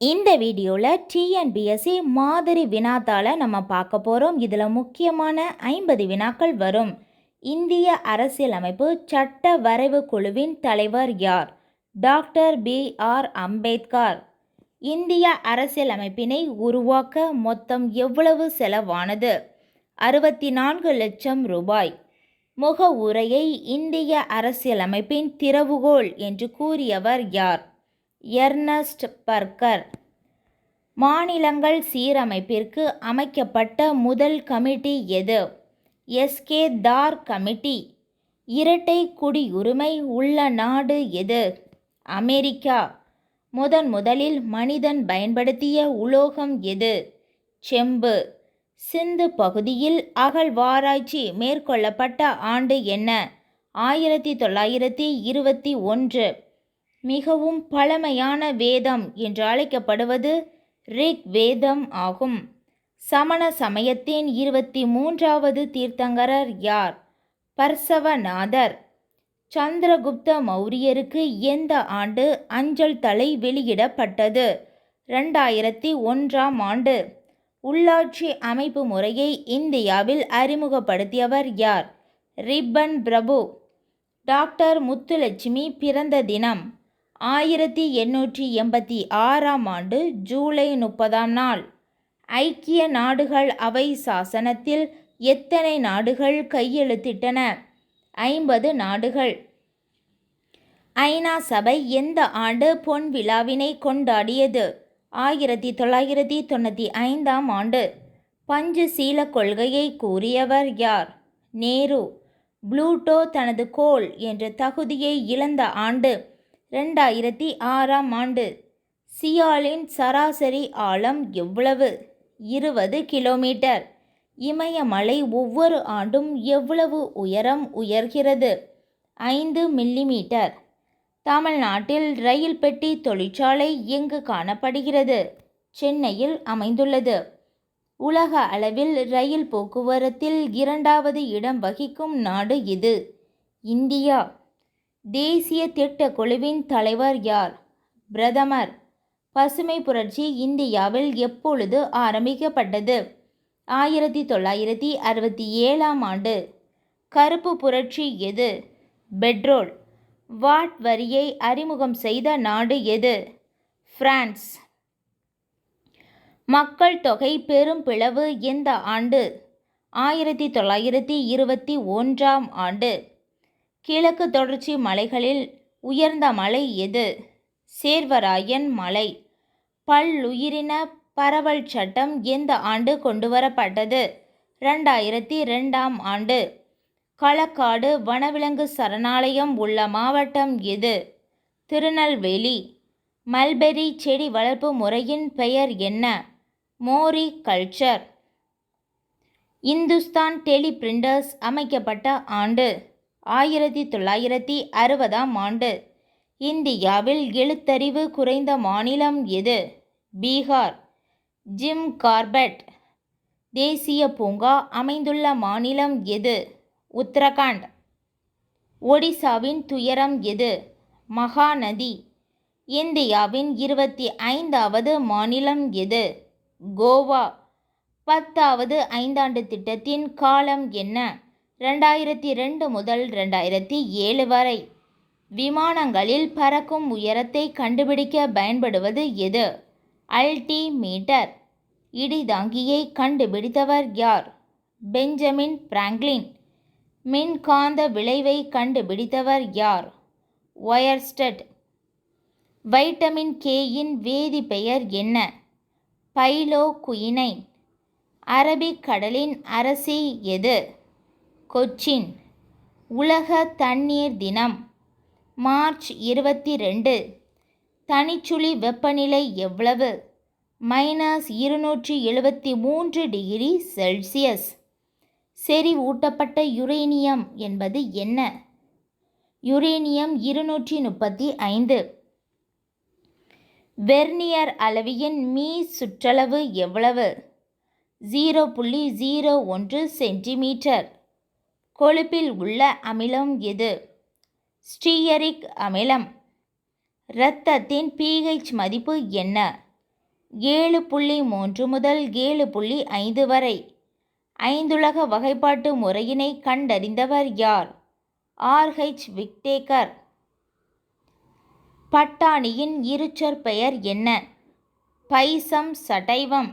இந்த வீடியோவில் டிஎன்பிஎஸ்சி மாதிரி வினாத்தாளை நம்ம பார்க்க போகிறோம். இதில் முக்கியமான 50 வினாக்கள் வரும். இந்திய அரசியலமைப்பு சட்ட வரைவு குழுவின் தலைவர் யார்? Doctor B.R. அம்பேத்கர். இந்திய அரசியலமைப்பினை உருவாக்க மொத்தம் எவ்வளவு செலவானது? 64 லட்சம் ரூபாய். முகவுரையை இந்திய அரசியலமைப்பின் திறவுகோல் என்று கூறியவர் யார்? Ernest Barker. மாநிலங்கள் சீரமைப்பிற்கு அமைக்கப்பட்ட முதல் கமிட்டி எது? எஸ்.கே. தார் கமிட்டி. இரட்டை குடியுரிமை உள்ள நாடு எது? அமெரிக்கா. முதலில் மனிதன் பயன்படுத்திய உலோகம் எது? செம்பு. சிந்து பகுதியில் அகழ்வாராய்ச்சி மேற்கொள்ளப்பட்ட ஆண்டு என்ன? 1921. மிகவும் பழமையான வேதம் என்று அழைக்கப்படுவது ரிக் வேதம் ஆகும். சமண சமயத்தின் 23வது தீர்த்தங்கரர் யார்? பர்சவநாதர். சந்திரகுப்த மௌரியருக்கு எந்த ஆண்டு அஞ்சல் தலை வெளியிடப்பட்டது? 2001ஆம் ஆண்டு. உள்ளாட்சி அமைப்பு முறையை இந்தியாவில் அறிமுகப்படுத்தியவர் யார்? ரிப்பன் பிரபு. டாக்டர் முத்துலட்சுமி பிறந்த தினம்? 1886ஆம் ஆண்டு ஜூலை 30ஆம் நாள். ஐக்கிய நாடுகள் அவை சாசனத்தில் எத்தனை நாடுகள் கையெழுத்திட்டன? 50 நாடுகள். ஐநா சபை எந்த ஆண்டு பொன் விழாவினை கொண்டாடியது? 1995ஆம் ஆண்டு. பஞ்சசீல கொள்கையை கூறியவர் யார்? நேரு. புளூட்டோ தனது கோள் என்ற தகுதியை இழந்த ஆண்டு? 2006ஆம் ஆண்டு. சியாலின் சராசரி ஆழம் எவ்வளவு? 20 கிலோமீட்டர். இமயமலை ஒவ்வொரு ஆண்டும் எவ்வளவு உயரம் உயர்கிறது? 5 மில்லிமீட்டர். தமிழ்நாட்டில் ரயில் பெட்டி தொழிற்சாலை எங்கு காணப்படுகிறது? சென்னையில் அமைந்துள்ளது. உலக அளவில் ரயில் போக்குவரத்தில் 2வது இடம் வகிக்கும் நாடு இது? இந்தியா. தேசிய திட்டக் குழுவின் தலைவர் யார்? பிரதமர். பசுமை புரட்சி இந்தியாவில் எப்பொழுது ஆரம்பிக்கப்பட்டது? 1967ஆம் ஆண்டு. கருப்பு புரட்சி எது? பெட்ரோல். வாட் வரியை அறிமுகம் செய்த நாடு எது? பிரான்ஸ். மக்கள் தொகை பெரும் பிளவு எந்த ஆண்டு? 1921ஆம் ஆண்டு. கிழக்கு தொடர்ச்சி மலைகளில் உயர்ந்த மலை எது? சேர்வராயன் மலை. பல்லுயிரின பரவல் சட்டம் எந்த ஆண்டு கொண்டுவரப்பட்டது? 2002ஆம் ஆண்டு. களக்காடு வனவிலங்கு சரணாலயம் உள்ள மாவட்டம் எது? திருநெல்வேலி. மல்பெரி செடி வளர்ப்பு முறையின் பெயர் என்ன? மோரி கல்ச்சர். இந்துஸ்தான் டெலி பிரிண்டர்ஸ் அமைக்கப்பட்ட ஆண்டு? 1960ஆம் ஆண்டு. இந்தியாவில் எழுத்தறிவு குறைந்த மாநிலம் எது? பீகார். Jim Corbett. தேசிய பூங்கா அமைந்துள்ள மாநிலம் எது? உத்தரகாண்ட். ஒடிசாவின் துயரம் எது? மகாநதி. இந்தியாவின் 25வது மாநிலம் எது? கோவா. 10வது ஐந்தாண்டு திட்டத்தின் காலம் என்ன? 2002 முதல் 2007 வரை. விமானங்களில் பறக்கும் உயரத்தை கண்டுபிடிக்க பயன்படுவது எது? அல்டிமீட்டர். இடிதாங்கியை கண்டுபிடித்தவர் யார்? Benjamin Franklin. மின்காந்த விளைவை கண்டுபிடித்தவர் யார்? ஒயர்ஸ்டட். வைட்டமின் கேயின் வேதிப்பெயர் என்ன? பைலோகுயினைன். அரபிக் கடலின் அரசி எது? கொச்சின். உலக தண்ணீர் தினம்? மார்ச் 22. தனிச்சுழி வெப்பநிலை எவ்வளவு? -273 டிகிரி செல்சியஸ். செறிவூட்டப்பட்ட யுரேனியம் என்பது என்ன? யுரேனியம் 235. வெர்னியர் அளவியின் மீ சுற்றளவு எவ்வளவு? 0.01 சென்டிமீட்டர். கொழுப்பில் உள்ள அமிலம் எது? ஸ்டீயரிக் அமிலம். இரத்தத்தின் pH மதிப்பு என்ன? 7.3 முதல் 7.5 வரை ஐந்துலக வகைப்பாட்டு முறையினை கண்டறிந்தவர் யார்? ஆர்.ஹெச். விக்டேக்கர். பட்டாணியின் இருசொற்பெயர் என்ன? பைசம் சடைவம்.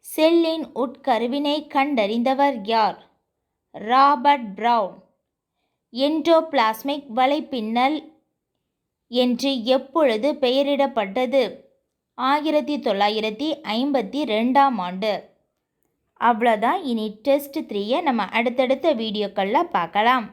செல்லின் உட்கருவினை கண்டறிந்தவர் யார்? Robert brown. எண்டோபிளாஸ்மிக் வலைப்பின்னல் என்று எப்பொழுது பெயரிடப்பட்டது? 1952ஆம் ஆண்டு. அவ்வளோதான். இனி டெஸ்ட் 3 நம்ம அடுத்தடுத்த வீடியோக்களில் பார்க்கலாம்.